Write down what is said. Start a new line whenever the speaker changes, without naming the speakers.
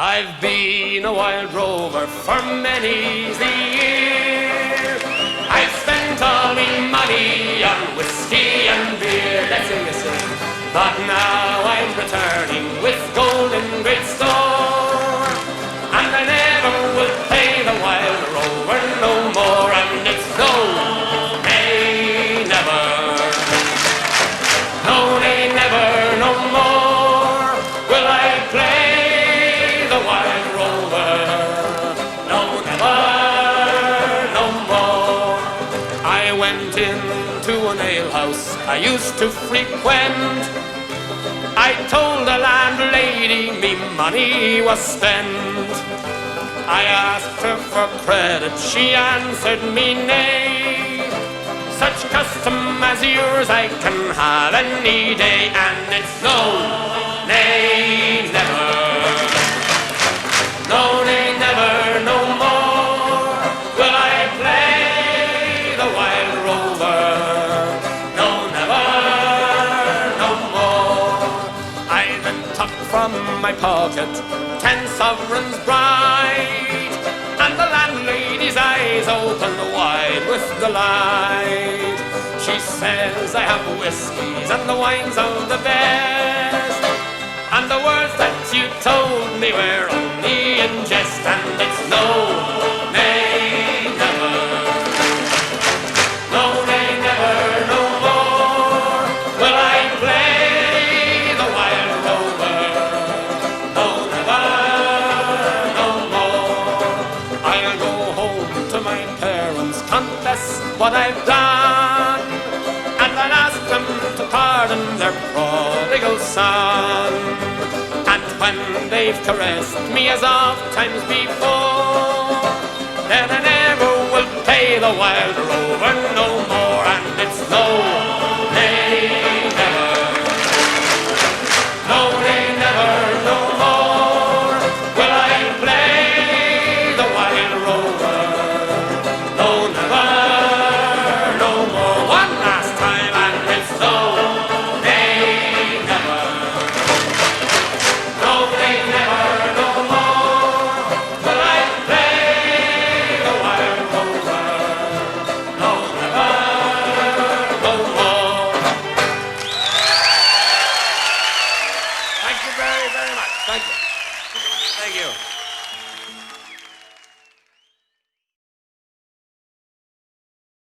I've been a wild rover for many's the year. I've spent all me money on whiskey and beer. Let's sing this song. But now I'm returning with gold in great store, and I never will play the wild rover no more. And it's no, nay, never. No, nay, never, no more will I play the wild rover. No, never, no more. I went into an alehouse I used to frequent. I told the landlady me money was spent. I asked her for credit, she answered me nay. Such custom as yours I can have any day, and it's no, nay, never. No, nay, never, no more will I play the wild rover. No, never, no more. I then took from my pocket 10 sovereigns bright, and the landlady's eyes opened wide with delight. She says I have whiskies and the wines of the best, and the words that you told me were only in jest, and it's no, nay, never. No, nay, never, no more will I play the wild rover. No, never, no more. I'll go home to my parents, confess what I've done, and I'll ask them to pardon their prodigal son. And when they've caressed me as oft times before, then I never will play the wild rover no more.